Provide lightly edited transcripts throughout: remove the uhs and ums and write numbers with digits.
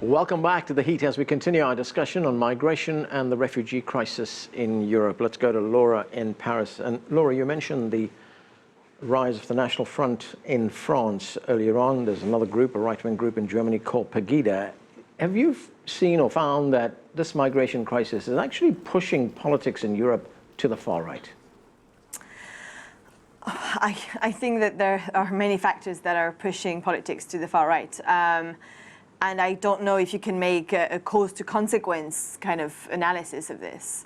Welcome back to The Heat as we continue our discussion on migration and the refugee crisis in Europe. Let's go to Laura in Paris. And Laura, you mentioned the rise of the National Front in France earlier on. There's another group, a right-wing group in Germany called Pegida. Have you seen or found that this migration crisis is actually pushing politics in Europe to the far right? I think that there are many factors that are pushing politics to the far right. And I don't know if you can make a cause to consequence kind of analysis of this.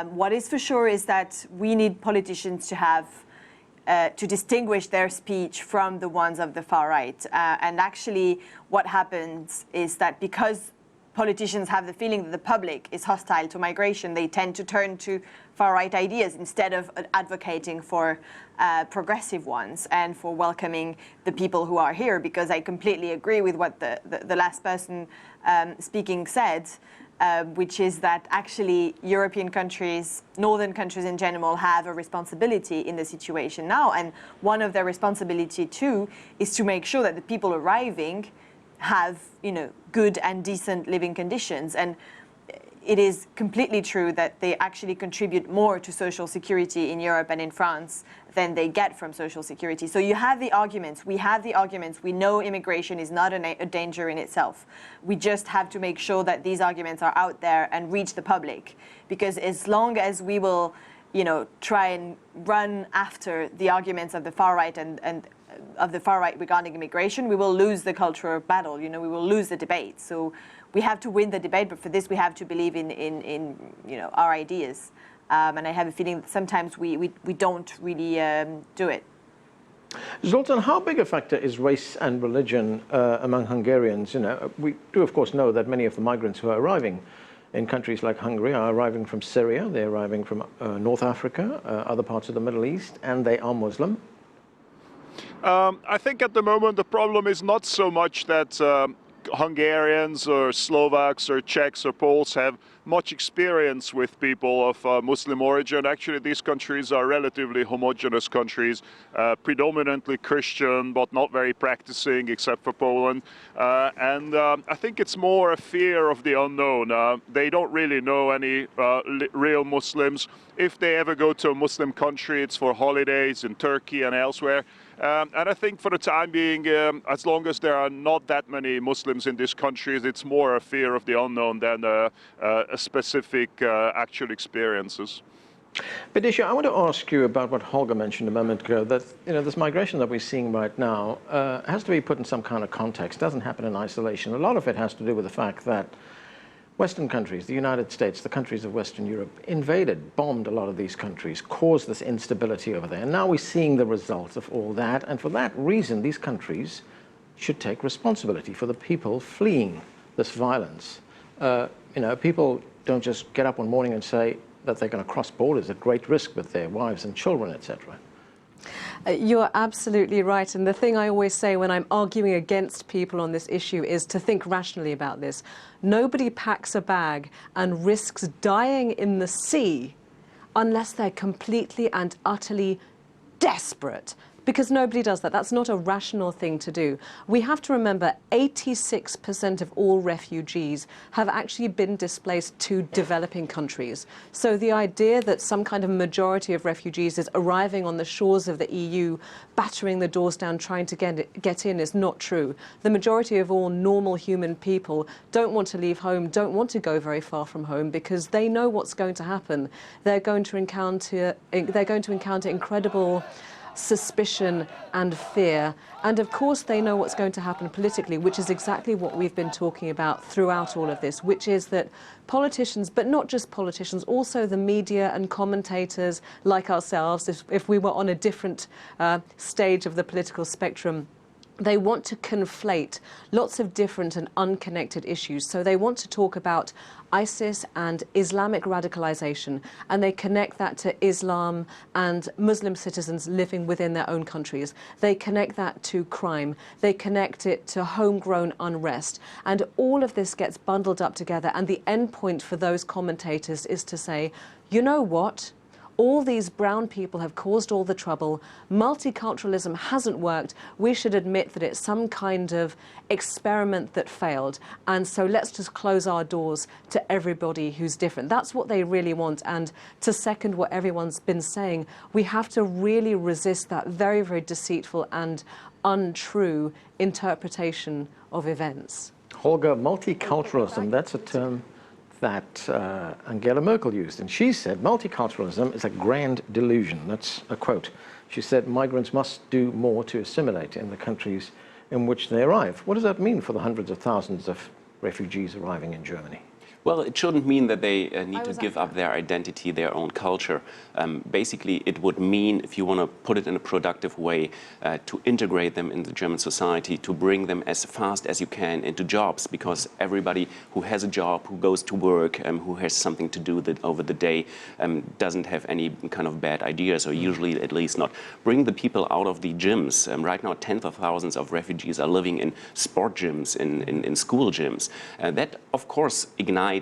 What is for sure is that we need politicians to have to distinguish their speech from the ones of the far right. And actually what happens is that because politicians have the feeling that the public is hostile to migration, they tend to turn to far-right ideas instead of advocating for progressive ones and for welcoming the people who are here, because I completely agree with what the last person speaking said, which is that actually European countries, northern countries in general, have a responsibility in the situation now. And one of their responsibility too is to make sure that the people arriving have, good and decent living conditions. And it is completely true that they actually contribute more to social security in Europe and in France than they get from social security. So you have the arguments, we have the arguments, we know immigration is not a danger in itself. We just have to make sure that these arguments are out there and reach the public. Because as long as we will, try and run after the arguments of the far right and of the far right regarding immigration, we will lose the cultural battle, we will lose the debate. So we have to win the debate, but for this we have to believe in our ideas. And I have a feeling that sometimes we don't really do it. Zoltan, how big a factor is race and religion among Hungarians? We do of course know that many of the migrants who are arriving in countries like Hungary are arriving from Syria, they're arriving from North Africa, other parts of the Middle East, and they are Muslim. I think at the moment the problem is not so much that Hungarians or Slovaks or Czechs or Poles have much experience with people of Muslim origin. Actually, these countries are relatively homogeneous countries, predominantly Christian, but not very practicing, except for Poland. And I think it's more a fear of the unknown. They don't really know any real Muslims. If they ever go to a Muslim country, it's for holidays in Turkey and elsewhere. And I think for the time being, as long as there are not that many Muslims in these countries, it's more a fear of the unknown than a specific actual experiences. Bidisha, I want to ask you about what Holger mentioned a moment ago, that this migration that we're seeing right now has to be put in some kind of context. It doesn't happen in isolation. A lot of it has to do with the fact that Western countries, the United States, the countries of Western Europe, invaded, bombed a lot of these countries, caused this instability over there. And now we're seeing the results of all that. And for that reason, these countries should take responsibility for the people fleeing this violence. People don't just get up one morning and say that they're going to cross borders at great risk with their wives and children, etc. You're absolutely right. And the thing I always say when I'm arguing against people on this issue is to think rationally about this. Nobody packs a bag and risks dying in the sea unless they're completely and utterly desperate. Because nobody does that. That's not a rational thing to do. We have to remember 86% of all refugees have actually been displaced to developing countries. So the idea that some kind of majority of refugees is arriving on the shores of the EU, battering the doors down, trying to get in is not true. The majority of all normal human people don't want to leave home, don't want to go very far from home, because they know what's going to happen. They're going to encounter incredible suspicion and fear, and of course they know what's going to happen politically, which is exactly what we've been talking about throughout all of this, which is that politicians, but not just politicians, also the media and commentators like ourselves, if we were on a different stage of the political spectrum, they want to conflate lots of different and unconnected issues. So they want to talk about ISIS and Islamic radicalization, and they connect that to Islam and Muslim citizens living within their own countries. They connect that to crime. They connect it to homegrown unrest. And all of this gets bundled up together, and the end point for those commentators is to say, you know what? All these brown people have caused all the trouble. Multiculturalism hasn't worked. We should admit that it's some kind of experiment that failed. And so let's just close our doors to everybody who's different. That's what they really want. And to second what everyone's been saying, we have to really resist that very, very deceitful and untrue interpretation of events. Holger, multiculturalism, that's a term that Angela Merkel used. And she said multiculturalism is a grand delusion. That's a quote. She said migrants must do more to assimilate in the countries in which they arrive. What does that mean for the hundreds of thousands of refugees arriving in Germany? Well, it shouldn't mean that they need to give up their identity, their own culture. Basically, it would mean, if you want to put it in a productive way, to integrate them in the German society, to bring them as fast as you can into jobs, because everybody who has a job, who goes to work, who has something to do over the day, doesn't have any kind of bad ideas, or usually at least not. Bring the people out of the gyms. Right now, tens of thousands of refugees are living in sport gyms, in school gyms. That, of course, ignites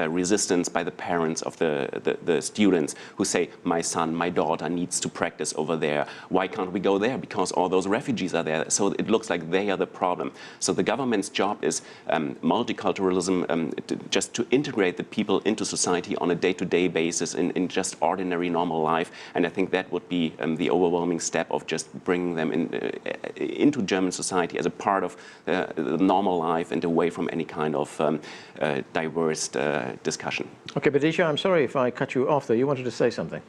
resistance by the parents of the students who say, my son, my daughter needs to practice over there. Why can't we go there? Because all those refugees are there. So it looks like they are the problem. So the government's job is multiculturalism, just to integrate the people into society on a day-to-day basis in just ordinary, normal life. And I think that would be the overwhelming step of just bringing them into German society as a part of the normal life and away from any kind of diverse discussion. Okay, Bidisha, I'm sorry if I cut you off there. You wanted to say something.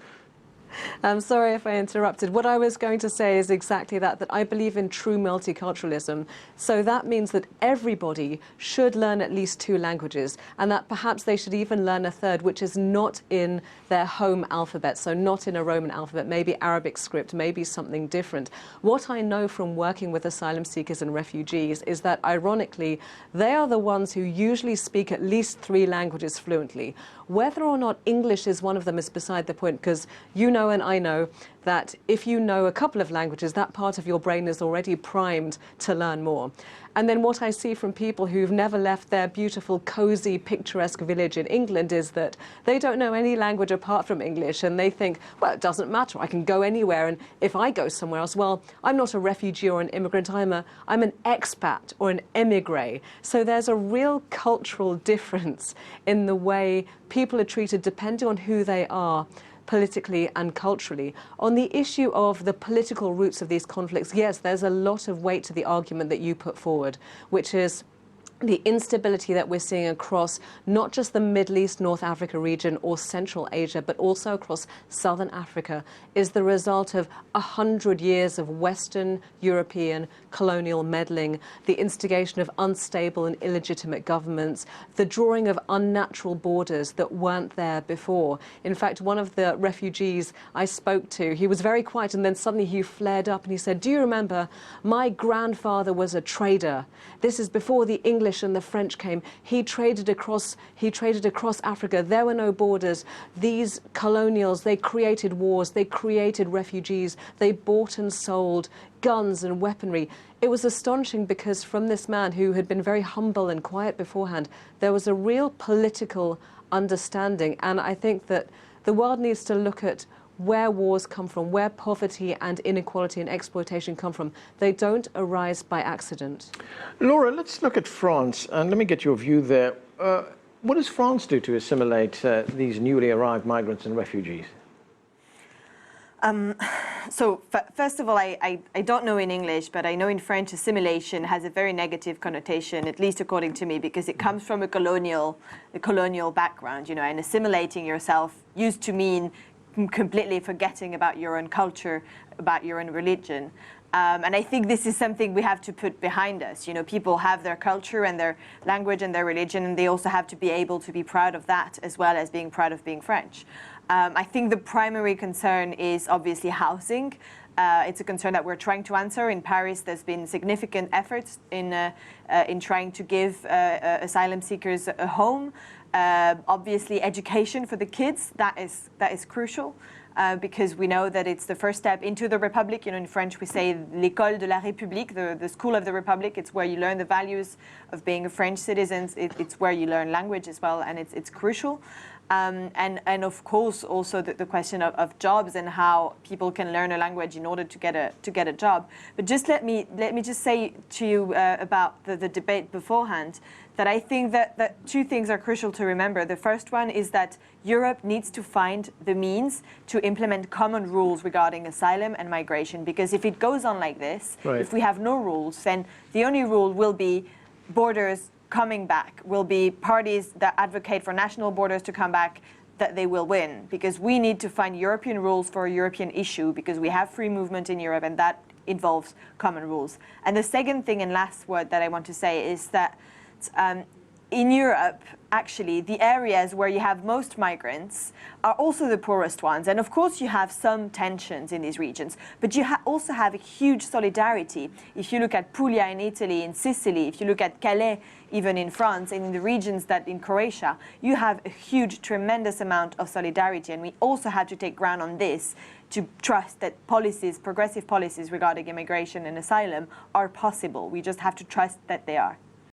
I'm sorry if I interrupted. What I was going to say is exactly that I believe in true multiculturalism. So that means that everybody should learn at least 2 languages, and that perhaps they should even learn a third, which is not in their home alphabet, so not in a Roman alphabet, maybe Arabic script, maybe something different. What I know from working with asylum seekers and refugees is that, ironically, they are the ones who usually speak at least 3 languages fluently. Whether or not English is one of them is beside the point, because you know and I know that if you know a couple of languages, that part of your brain is already primed to learn more. And then what I see from people who've never left their beautiful, cozy, picturesque village in England is that they don't know any language apart from English, and they think, well, it doesn't matter, I can go anywhere, and if I go somewhere else, well, I'm not a refugee or an immigrant, I'm an expat or an émigré. So there's a real cultural difference in the way people are treated depending on who they are, politically and culturally. On the issue of the political roots of these conflicts, yes, there's a lot of weight to the argument that you put forward, which is the instability that we're seeing across not just the Middle East, North Africa region or Central Asia, but also across Southern Africa, is the result of 100 years of Western European colonial meddling, the instigation of unstable and illegitimate governments, the drawing of unnatural borders that weren't there before. In fact, one of the refugees I spoke to, he was very quiet, and then suddenly he flared up and he said, do you remember, my grandfather was a trader. This is before the English and the French came. He traded across Africa. There were no borders. These colonials, they created wars, they created refugees, they bought and sold guns and weaponry. It was astonishing because from this man who had been very humble and quiet beforehand, there was a real political understanding. And I think that the world needs to look at where wars come from, where poverty and inequality and exploitation come from. They don't arise by accident. Laura, let's look at France, and let me get your view there. What does France do to assimilate these newly arrived migrants and refugees? So first of all, I don't know in English, but I know in French assimilation has a very negative connotation, at least according to me, because it comes from a colonial background, you know, and assimilating yourself used to mean completely forgetting about your own culture, about your own religion. And I think this is something we have to put behind us. You know, people have their culture and their language and their religion, and they also have to be able to be proud of that as well as being proud of being French. I think the primary concern is obviously housing. It's a concern that we're trying to answer. In Paris, there's been significant efforts in trying to give asylum seekers a home. Obviously, education for the kids, that is crucial. Because we know that it's the first step into the Republic. You know, in French we say l'école de la République, the school of the Republic. It's where you learn the values of being a French citizen. It's where you learn language as well, and it's crucial. And of course also the question of jobs and how people can learn a language in order to get a job. But just let me just say to you about the debate beforehand that I think that two things are crucial to remember. The first one is that Europe needs to find the means to implement common rules regarding asylum and migration, because if it goes on like this, right. if we have no rules, then the only rule will be borders coming back, will be parties that advocate for national borders to come back, that they will win, because we need to find European rules for a European issue, because we have free movement in Europe and that involves common rules. And the second thing and last word that I want to say is that in Europe, actually, the areas where you have most migrants are also the poorest ones. And of course, you have some tensions in these regions, but you also have a huge solidarity. If you look at Puglia in Italy, in Sicily, if you look at Calais, even in France, and in the regions that in Croatia, you have a huge, tremendous amount of solidarity. And we also have to take ground on this to trust that policies, progressive policies regarding immigration and asylum are possible. We just have to trust that they are.